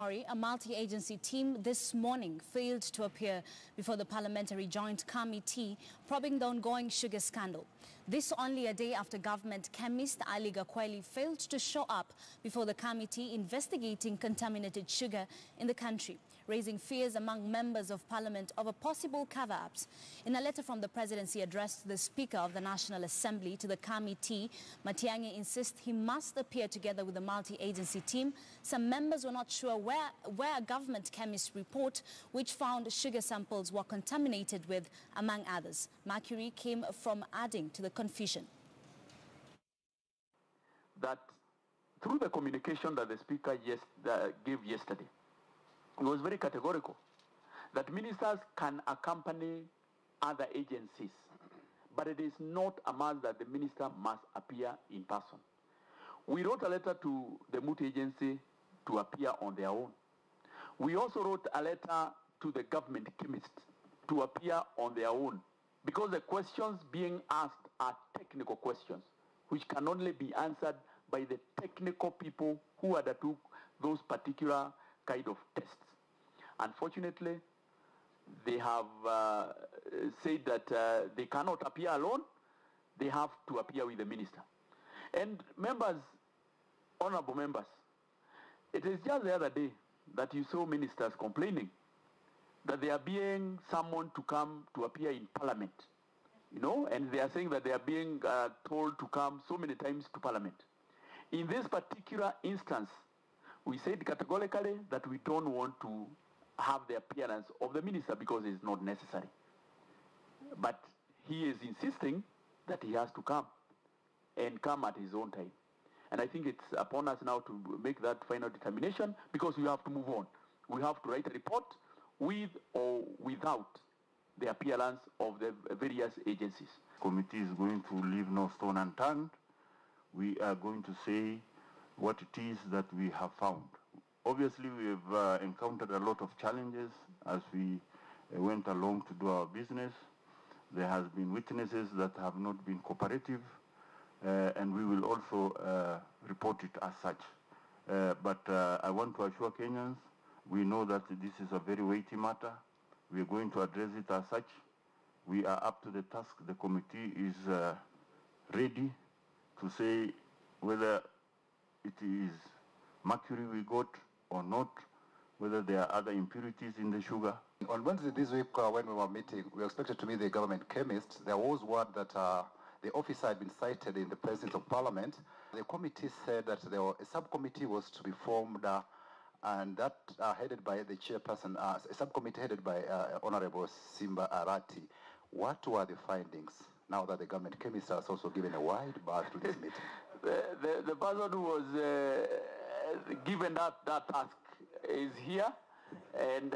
A multi-agency team this morning failed to appear before the Parliamentary Joint Committee probing the ongoing sugar scandal. This only a day after government chemist Ali Gakweli failed to show up before the committee investigating contaminated sugar in the country, raising fears among members of Parliament over possible cover-ups. In a letter from the presidency addressed to the Speaker of the National Assembly to the committee, Matiang'i insists he must appear together with the multi-agency team. Some members were not sure where a government chemist report which found sugar samples were contaminated with, among others. Mercury came from adding to the confusion. That through the communication that the Speaker gave yesterday, it was very categorical that ministers can accompany other agencies, but it is not a must that the minister must appear in person. We wrote a letter to the multi-agency to appear on their own. We also wrote a letter to the government chemist to appear on their own, because the questions being asked are technical questions which can only be answered by the technical people who undertook those particular kind of tests. Unfortunately, they have said that they cannot appear alone. They have to appear with the minister. And members, honorable members, it is just the other day that you saw ministers complaining that they are being summoned to come to appear in Parliament, and they are saying that they are being told to come so many times to Parliament. In this particular instance, we said categorically that we don't want to have the appearance of the minister because it's not necessary. But he is insisting that he has to come and come at his own time. And I think it's upon us now to make that final determination, because we have to move on. We have to write a report with or without the appearance of the various agencies. Committee is going to leave no stone unturned. We are going to say what it is that we have found. Obviously, we have encountered a lot of challenges as we went along to do our business. There has been witnesses that have not been cooperative, and we will also report it as such. But I want to assure Kenyans, we know that this is a very weighty matter. We are going to address it as such. We are up to the task. The committee is ready to say whether it is mercury we got or not, whether there are other impurities in the sugar. On Wednesday this week, when we were meeting, we expected to meet the government chemist. There was word that the officer had been cited in the presence of Parliament. The committee said that a subcommittee was to be formed, and that headed by the chairperson, a subcommittee headed by Honorable Simba Arati. What were the findings now that the government chemist has also given a wide berth to this meeting? The person who was given that task is here, and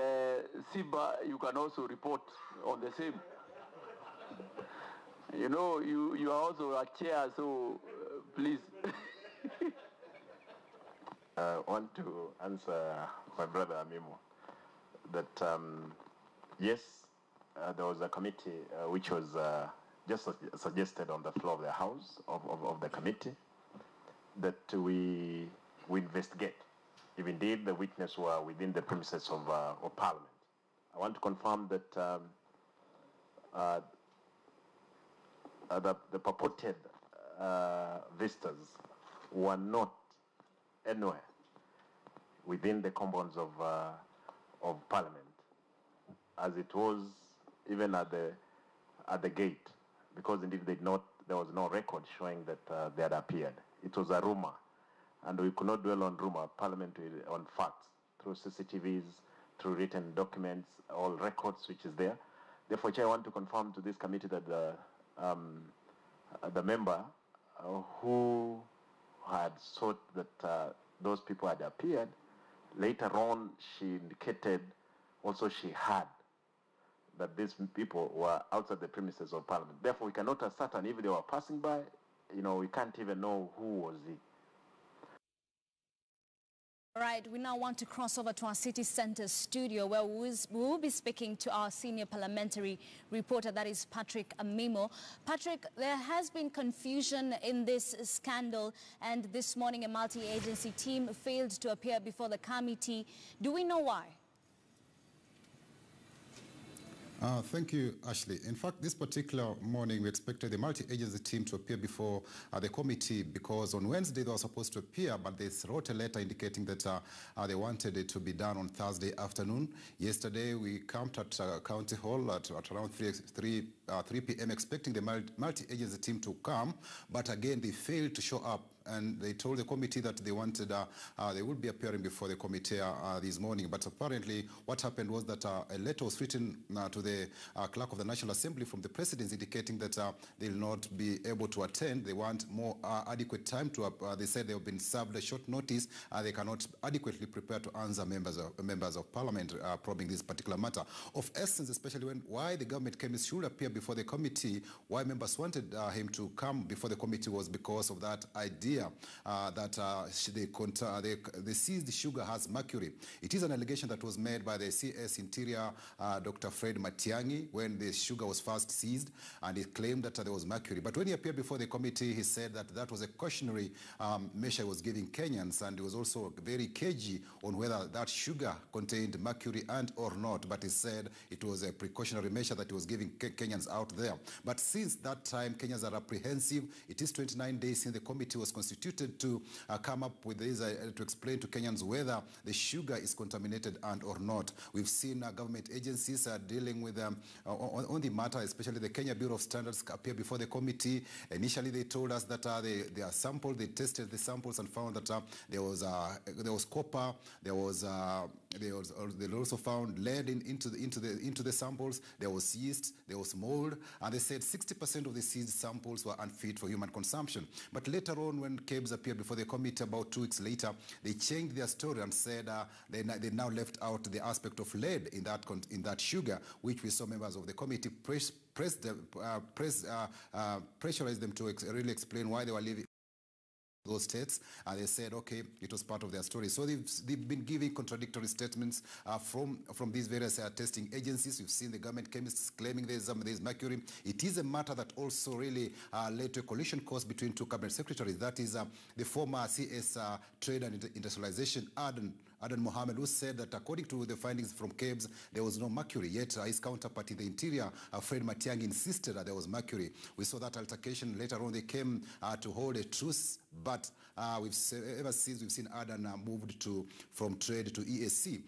Simba, you can also report on the same. You are also a chair, so please. I want to answer my brother Amimo that yes, there was a committee which was just suggested on the floor of the House of the committee that we investigate if indeed the witness were within the premises of Parliament. I want to confirm that the purported visitors were not anywhere within the compounds of Parliament, as it was even at the gate, because indeed there was no record showing that they had appeared. It was a rumor, and we could not dwell on rumor. Parliament on facts through CCTVs, through written documents, all records which is there. Therefore, Chair, I want to confirm to this committee that the member who had sought that those people had appeared, later on she indicated also she had that these people were outside the premises of Parliament. Therefore, we cannot ascertain if they were passing by. We can't even know who was he. All right, we now want to cross over to our city centre studio where we will be speaking to our senior parliamentary reporter, that is Patrick Amimo. Patrick, there has been confusion in this scandal, and this morning a multi-agency team failed to appear before the committee. Do we know why? Thank you, Ashley. In fact, this particular morning, we expected the multi-agency team to appear before the committee because on Wednesday they were supposed to appear, but they wrote a letter indicating that they wanted it to be done on Thursday afternoon. Yesterday, we camped at County Hall at around 3 p.m. expecting the multi-agency team to come, but again, they failed to show up. And they told the committee that they wanted, they would be appearing before the committee this morning. But apparently what happened was that a letter was written to the clerk of the National Assembly from the president indicating that they will not be able to attend. They want more adequate time to, they said they have been served a short notice. They cannot adequately prepare to answer members of parliament probing this particular matter. Of essence, especially when why the government chemist should appear before the committee, why members wanted him to come before the committee was because of that idea that the seized sugar has mercury. It is an allegation that was made by the CS Interior, Dr. Fred Matiang'i, when the sugar was first seized, and he claimed that there was mercury. But when he appeared before the committee, he said that that was a cautionary measure he was giving Kenyans, and he was also very cagey on whether that sugar contained mercury and or not. But he said it was a precautionary measure that he was giving Kenyans out there. But since that time, Kenyans are apprehensive. It is 29 days since the committee was constituted to come up with this, to explain to Kenyans whether the sugar is contaminated and or not. We've seen government agencies dealing with on the matter, especially the Kenya Bureau of Standards appear before the committee. Initially, they told us that they are sampled, they tested the samples and found that there was copper, they also found lead into the samples. There was yeast, there was mold, and they said 60% of the seized samples were unfit for human consumption. But later on, when KEBS appeared before the committee about 2 weeks later, they changed their story and said they now left out the aspect of lead in that sugar, which we saw members of the committee pressurize them to really explain why they were leaving those states, and they said, okay, it was part of their story. So they've been giving contradictory statements from these various testing agencies. We've seen the government chemists claiming there's mercury. It is a matter that also really led to a collision course between two cabinet secretaries. That is the former CS Trade and Industrialization, Adan Mohammed, who said that according to the findings from KEBS, there was no mercury, yet his counterpart in the Interior, Fred Matiang'i, insisted that there was mercury. We saw that altercation. Later on, they came to hold a truce, but ever since we've seen Adan moved from trade to EAC.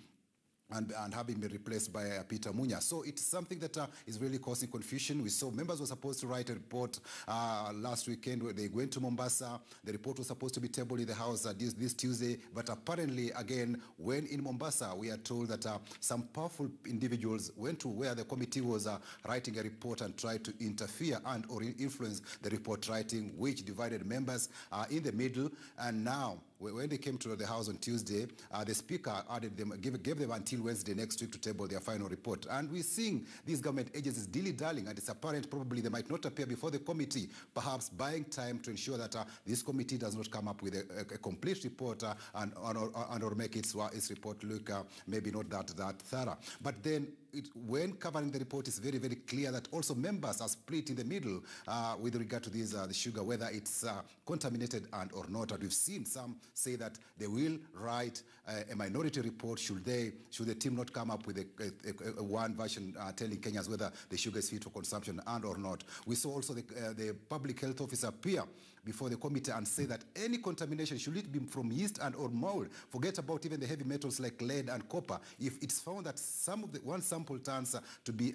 And having been replaced by Peter Munya. So it's something that is really causing confusion. We saw members were supposed to write a report last weekend where they went to Mombasa. The report was supposed to be tabled in the House this Tuesday. But apparently, again, when in Mombasa, we are told that some powerful individuals went to where the committee was writing a report and tried to interfere and or influence the report writing, which divided members in the middle. And now, when they came to the House on Tuesday, the Speaker gave them until Wednesday next week to table their final report. And we're seeing these government agencies dilly-dallying, and it's apparent probably they might not appear before the committee, perhaps buying time to ensure that this committee does not come up with a complete report and or make its report look maybe not that thorough. But then when covering the report, it's very, very clear that also members are split in the middle with regard to this the sugar, whether it's contaminated and or not. And we've seen some say that they will write a minority report should the team not come up with a one version telling Kenyans whether the sugar is fit for consumption and or not. We saw also the public health officer appear before the committee and say that any contamination, should it be from yeast and or mold, forget about even the heavy metals like lead and copper. If it's found that one sample turns to be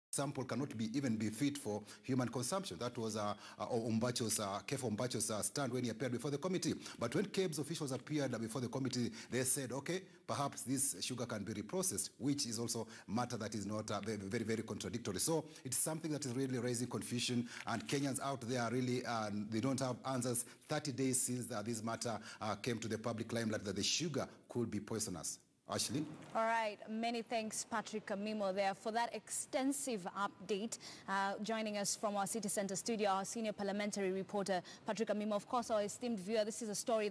sample cannot even be fit for human consumption. That was Kefa Ombacho's stand when he appeared before the committee. But when KEBS officials appeared before the committee, they said, okay, perhaps this sugar can be reprocessed, which is also a matter that is not very, very contradictory. So it's something that is really raising confusion, and Kenyans out there are really, they don't have answers 30 days since this matter came to the public limelight that the sugar could be poisonous. Ashley? All right. Many thanks, Patrick Amimo, there for that extensive update. Joining us from our City Centre studio, our senior parliamentary reporter, Patrick Amimo. Of course, our esteemed viewer, this is a story that